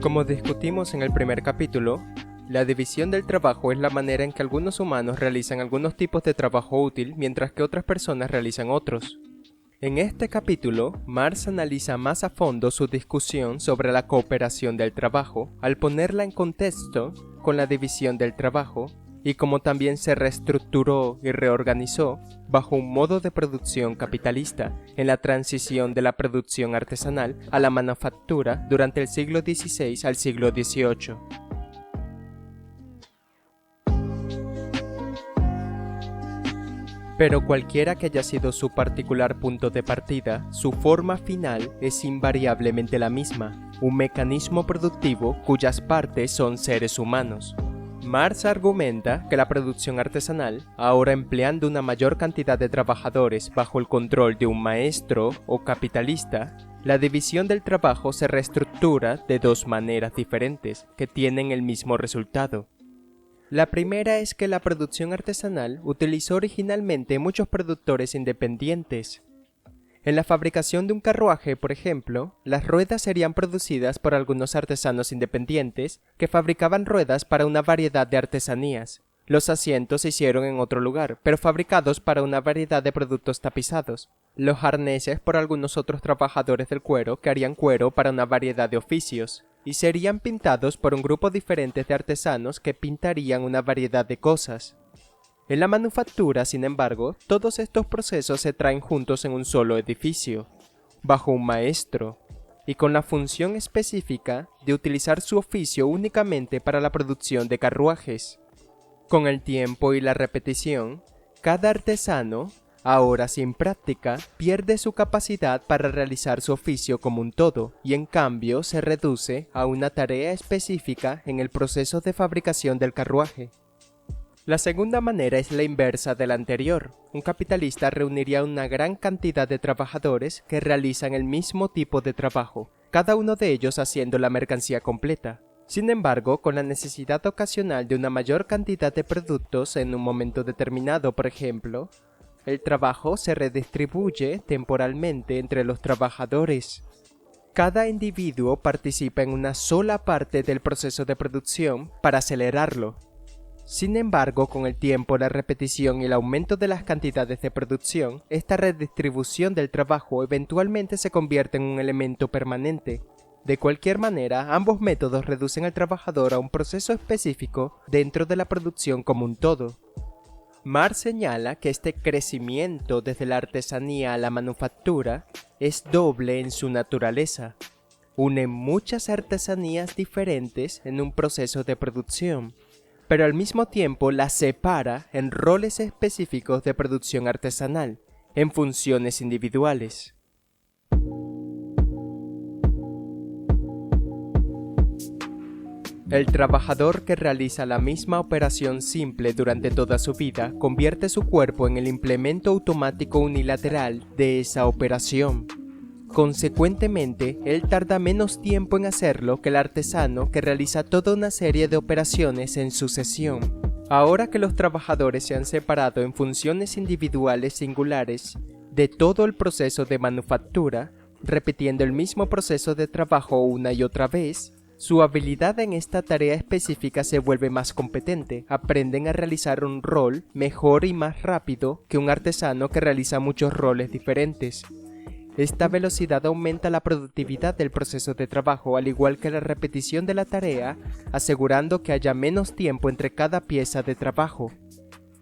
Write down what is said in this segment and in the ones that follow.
Como discutimos en el primer capítulo, la división del trabajo es la manera en que algunos humanos realizan algunos tipos de trabajo útil mientras que otras personas realizan otros. En este capítulo, Marx analiza más a fondo su discusión sobre la cooperación del trabajo al ponerla en contexto con la división del trabajo y cómo también se reestructuró y reorganizó bajo un modo de producción capitalista en la transición de la producción artesanal a la manufactura durante el siglo XVI al siglo XVIII. Pero cualquiera que haya sido su particular punto de partida, su forma final es invariablemente la misma, un mecanismo productivo cuyas partes son seres humanos. Marx argumenta que la producción artesanal, ahora empleando una mayor cantidad de trabajadores bajo el control de un maestro o capitalista, la división del trabajo se reestructura de dos maneras diferentes que tienen el mismo resultado. La primera es que la producción artesanal utilizó originalmente muchos productores independientes. En la fabricación de un carruaje, por ejemplo, las ruedas serían producidas por algunos artesanos independientes que fabricaban ruedas para una variedad de artesanías. Los asientos se hicieron en otro lugar, pero fabricados para una variedad de productos tapizados. Los arneses por algunos otros trabajadores del cuero que harían cuero para una variedad de oficios. Y serían pintados por un grupo diferente de artesanos que pintarían una variedad de cosas. En la manufactura, sin embargo, todos estos procesos se traen juntos en un solo edificio, bajo un maestro, y con la función específica de utilizar su oficio únicamente para la producción de carruajes. Con el tiempo y la repetición, cada artesano, ahora sin práctica, pierde su capacidad para realizar su oficio como un todo, y en cambio se reduce a una tarea específica en el proceso de fabricación del carruaje. La segunda manera es la inversa de la anterior. Un capitalista reuniría una gran cantidad de trabajadores que realizan el mismo tipo de trabajo, cada uno de ellos haciendo la mercancía completa. Sin embargo, con la necesidad ocasional de una mayor cantidad de productos en un momento determinado, por ejemplo, el trabajo se redistribuye temporalmente entre los trabajadores. Cada individuo participa en una sola parte del proceso de producción para acelerarlo. Sin embargo, con el tiempo, la repetición y el aumento de las cantidades de producción, esta redistribución del trabajo eventualmente se convierte en un elemento permanente. De cualquier manera, ambos métodos reducen al trabajador a un proceso específico dentro de la producción como un todo. Marx señala que este crecimiento desde la artesanía a la manufactura es doble en su naturaleza. Une muchas artesanías diferentes en un proceso de producción, pero al mismo tiempo las separa en roles específicos de producción artesanal, en funciones individuales. El trabajador que realiza la misma operación simple durante toda su vida convierte su cuerpo en el implemento automático unilateral de esa operación. Consecuentemente, él tarda menos tiempo en hacerlo que el artesano que realiza toda una serie de operaciones en sucesión. Ahora que los trabajadores se han separado en funciones individuales singulares de todo el proceso de manufactura, repitiendo el mismo proceso de trabajo una y otra vez, su habilidad en esta tarea específica se vuelve más competente, aprenden a realizar un rol mejor y más rápido que un artesano que realiza muchos roles diferentes. Esta velocidad aumenta la productividad del proceso de trabajo al igual que la repetición de la tarea, asegurando que haya menos tiempo entre cada pieza de trabajo.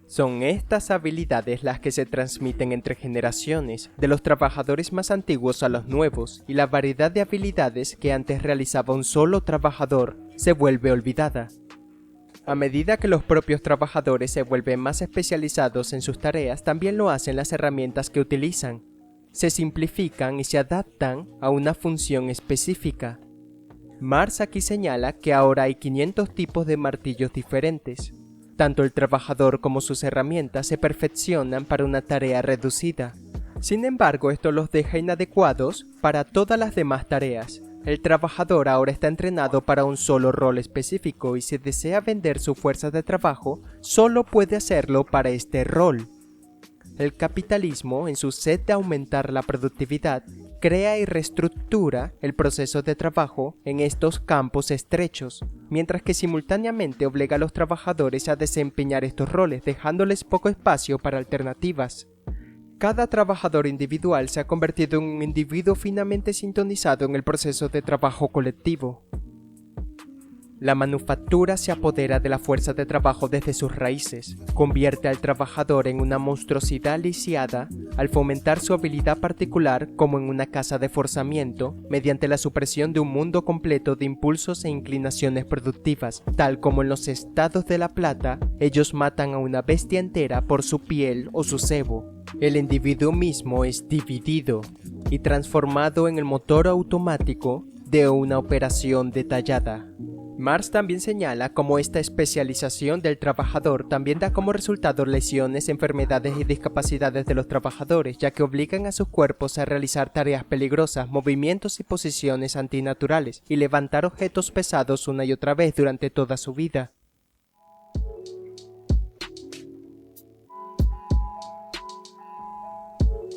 Son estas habilidades las que se transmiten entre generaciones, de los trabajadores más antiguos a los nuevos, y la variedad de habilidades que antes realizaba un solo trabajador se vuelve olvidada. A medida que los propios trabajadores se vuelven más especializados en sus tareas, también lo hacen las herramientas que utilizan. Se simplifican y se adaptan a una función específica. Marx aquí señala que ahora hay 500 tipos de martillos diferentes. Tanto el trabajador como sus herramientas se perfeccionan para una tarea reducida. Sin embargo, esto los deja inadecuados para todas las demás tareas. El trabajador ahora está entrenado para un solo rol específico y si desea vender su fuerza de trabajo, solo puede hacerlo para este rol. El capitalismo, en su sed de aumentar la productividad, crea y reestructura el proceso de trabajo en estos campos estrechos, mientras que simultáneamente obliga a los trabajadores a desempeñar estos roles, dejándoles poco espacio para alternativas. Cada trabajador individual se ha convertido en un individuo finamente sintonizado en el proceso de trabajo colectivo. La manufactura se apodera de la fuerza de trabajo desde sus raíces, convierte al trabajador en una monstruosidad lisiada al fomentar su habilidad particular como en una casa de forzamiento mediante la supresión de un mundo completo de impulsos e inclinaciones productivas, tal como en los estados de la plata, ellos matan a una bestia entera por su piel o su cebo. El individuo mismo es dividido y transformado en el motor automático de una operación detallada. Marx también señala cómo esta especialización del trabajador también da como resultado lesiones, enfermedades y discapacidades de los trabajadores, ya que obligan a sus cuerpos a realizar tareas peligrosas, movimientos y posiciones antinaturales, y levantar objetos pesados una y otra vez durante toda su vida.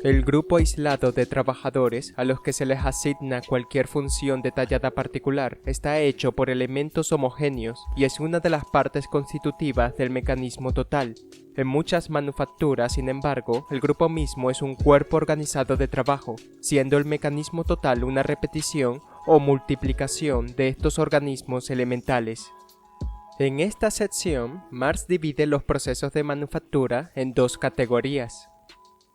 El grupo aislado de trabajadores a los que se les asigna cualquier función detallada particular está hecho por elementos homogéneos y es una de las partes constitutivas del mecanismo total. En muchas manufacturas, sin embargo, el grupo mismo es un cuerpo organizado de trabajo, siendo el mecanismo total una repetición o multiplicación de estos organismos elementales. En esta sección, Marx divide los procesos de manufactura en dos categorías.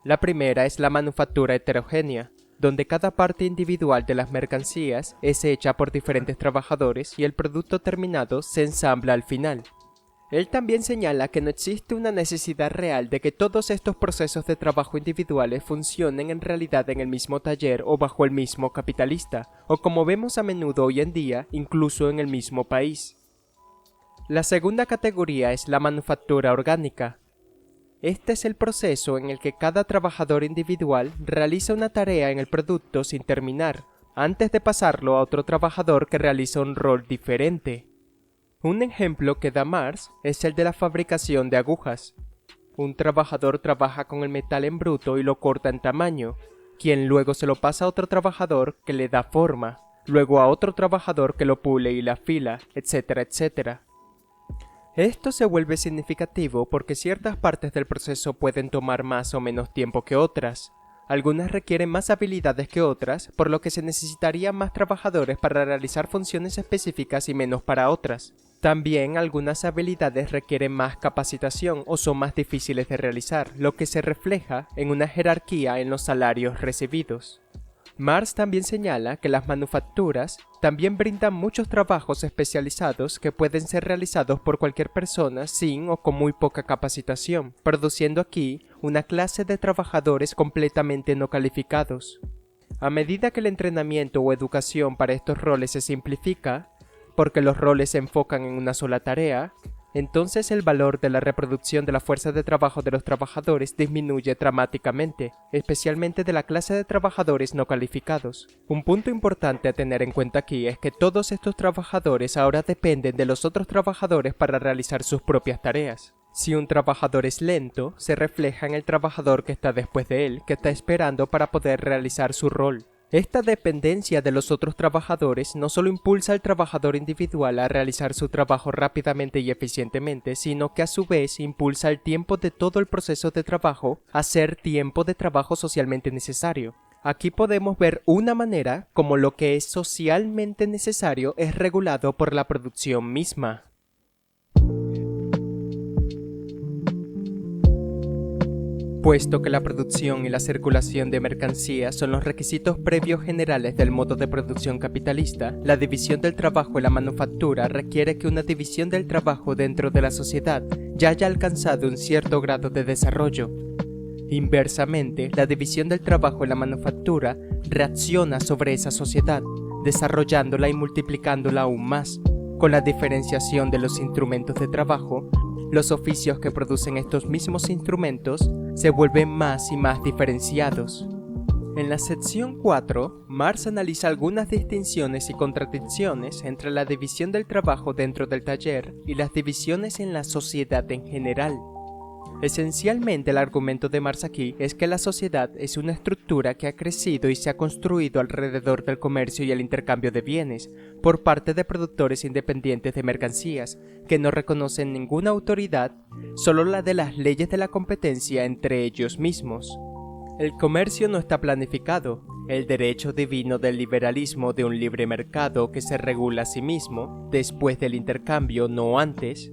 La primera es la manufactura heterogénea, donde cada parte individual de las mercancías es hecha por diferentes trabajadores y el producto terminado se ensambla al final. Él también señala que no existe una necesidad real de que todos estos procesos de trabajo individuales funcionen en realidad en el mismo taller o bajo el mismo capitalista, o como vemos a menudo hoy en día, incluso en el mismo país. La segunda categoría es la manufactura orgánica. Este es el proceso en el que cada trabajador individual realiza una tarea en el producto sin terminar, antes de pasarlo a otro trabajador que realiza un rol diferente. Un ejemplo que da Marx es el de la fabricación de agujas. Un trabajador trabaja con el metal en bruto y lo corta en tamaño, quien luego se lo pasa a otro trabajador que le da forma, luego a otro trabajador que lo pule y la afila, etcétera, etcétera. Esto se vuelve significativo porque ciertas partes del proceso pueden tomar más o menos tiempo que otras. Algunas requieren más habilidades que otras, por lo que se necesitarían más trabajadores para realizar funciones específicas y menos para otras. También algunas habilidades requieren más capacitación o son más difíciles de realizar, lo que se refleja en una jerarquía en los salarios recibidos. Marx también señala que las manufacturas también brindan muchos trabajos especializados que pueden ser realizados por cualquier persona sin o con muy poca capacitación, produciendo aquí una clase de trabajadores completamente no calificados. A medida que el entrenamiento o educación para estos roles se simplifica, porque los roles se enfocan en una sola tarea, entonces el valor de la reproducción de la fuerza de trabajo de los trabajadores disminuye dramáticamente, especialmente de la clase de trabajadores no calificados. Un punto importante a tener en cuenta aquí es que todos estos trabajadores ahora dependen de los otros trabajadores para realizar sus propias tareas. Si un trabajador es lento, se refleja en el trabajador que está después de él, que está esperando para poder realizar su rol. Esta dependencia de los otros trabajadores no solo impulsa al trabajador individual a realizar su trabajo rápidamente y eficientemente, sino que a su vez impulsa el tiempo de todo el proceso de trabajo a ser tiempo de trabajo socialmente necesario. Aquí podemos ver una manera como lo que es socialmente necesario es regulado por la producción misma. Puesto que la producción y la circulación de mercancías son los requisitos previos generales del modo de producción capitalista, la división del trabajo y la manufactura requiere que una división del trabajo dentro de la sociedad ya haya alcanzado un cierto grado de desarrollo. Inversamente, la división del trabajo y la manufactura reacciona sobre esa sociedad, desarrollándola y multiplicándola aún más. Con la diferenciación de los instrumentos de trabajo, los oficios que producen estos mismos instrumentos se vuelven más y más diferenciados. En la sección 4, Marx analiza algunas distinciones y contradicciones entre la división del trabajo dentro del taller y las divisiones en la sociedad en general. Esencialmente, el argumento de Marx aquí es que la sociedad es una estructura que ha crecido y se ha construido alrededor del comercio y el intercambio de bienes, por parte de productores independientes de mercancías, que no reconocen ninguna autoridad, solo la de las leyes de la competencia entre ellos mismos. El comercio no está planificado. El derecho divino del liberalismo de un libre mercado que se regula a sí mismo, después del intercambio, no antes.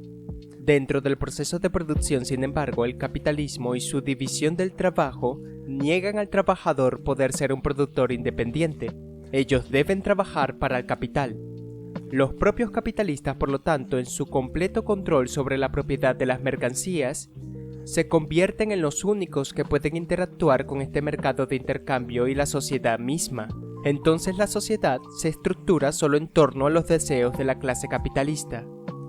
Dentro del proceso de producción, sin embargo, el capitalismo y su división del trabajo niegan al trabajador poder ser un productor independiente. Ellos deben trabajar para el capital. Los propios capitalistas, por lo tanto, en su completo control sobre la propiedad de las mercancías, se convierten en los únicos que pueden interactuar con este mercado de intercambio y la sociedad misma. Entonces la sociedad se estructura solo en torno a los deseos de la clase capitalista.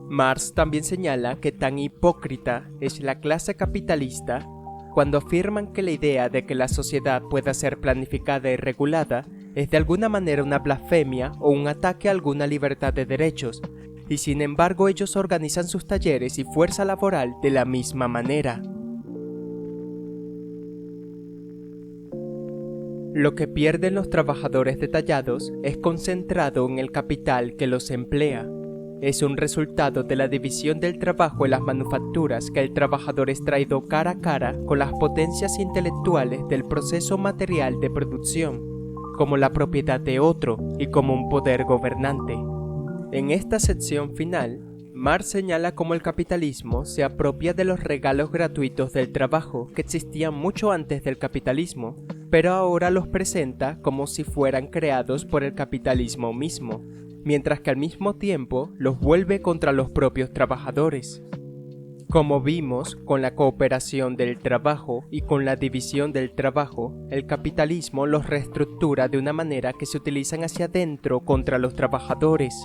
Marx también señala que tan hipócrita es la clase capitalista cuando afirman que la idea de que la sociedad pueda ser planificada y regulada es de alguna manera una blasfemia o un ataque a alguna libertad de derechos, y sin embargo ellos organizan sus talleres y fuerza laboral de la misma manera. Lo que pierden los trabajadores detallados es concentrado en el capital que los emplea. Es un resultado de la división del trabajo en las manufacturas que el trabajador es traído cara a cara con las potencias intelectuales del proceso material de producción, como la propiedad de otro y como un poder gobernante. En esta sección final, Marx señala cómo el capitalismo se apropia de los regalos gratuitos del trabajo que existían mucho antes del capitalismo, pero ahora los presenta como si fueran creados por el capitalismo mismo, mientras que al mismo tiempo los vuelve contra los propios trabajadores. Como vimos, con la cooperación del trabajo y con la división del trabajo, el capitalismo los reestructura de una manera que se utilizan hacia adentro contra los trabajadores.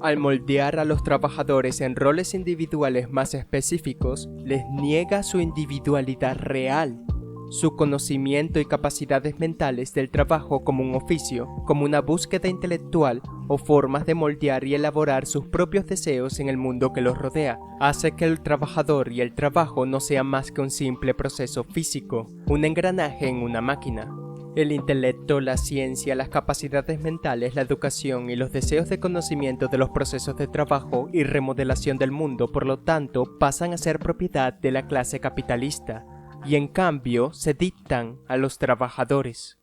Al moldear a los trabajadores en roles individuales más específicos, les niega su individualidad real, su conocimiento y capacidades mentales del trabajo como un oficio, como una búsqueda intelectual o formas de moldear y elaborar sus propios deseos en el mundo que los rodea, hace que el trabajador y el trabajo no sean más que un simple proceso físico, un engranaje en una máquina. El intelecto, la ciencia, las capacidades mentales, la educación y los deseos de conocimiento de los procesos de trabajo y remodelación del mundo, por lo tanto, pasan a ser propiedad de la clase capitalista, y en cambio se dictan a los trabajadores.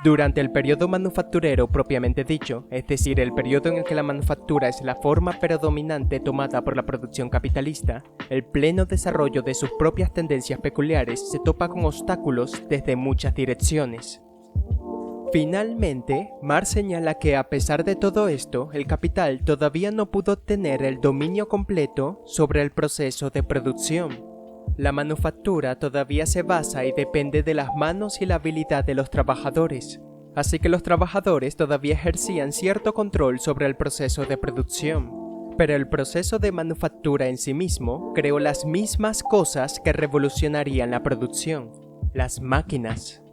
Durante el periodo manufacturero propiamente dicho, es decir, el periodo en el que la manufactura es la forma predominante tomada por la producción capitalista, el pleno desarrollo de sus propias tendencias peculiares se topa con obstáculos desde muchas direcciones. Finalmente, Marx señala que a pesar de todo esto, el capital todavía no pudo obtener el dominio completo sobre el proceso de producción. La manufactura todavía se basa y depende de las manos y la habilidad de los trabajadores, así que los trabajadores todavía ejercían cierto control sobre el proceso de producción. Pero el proceso de manufactura en sí mismo creó las mismas cosas que revolucionarían la producción, las máquinas.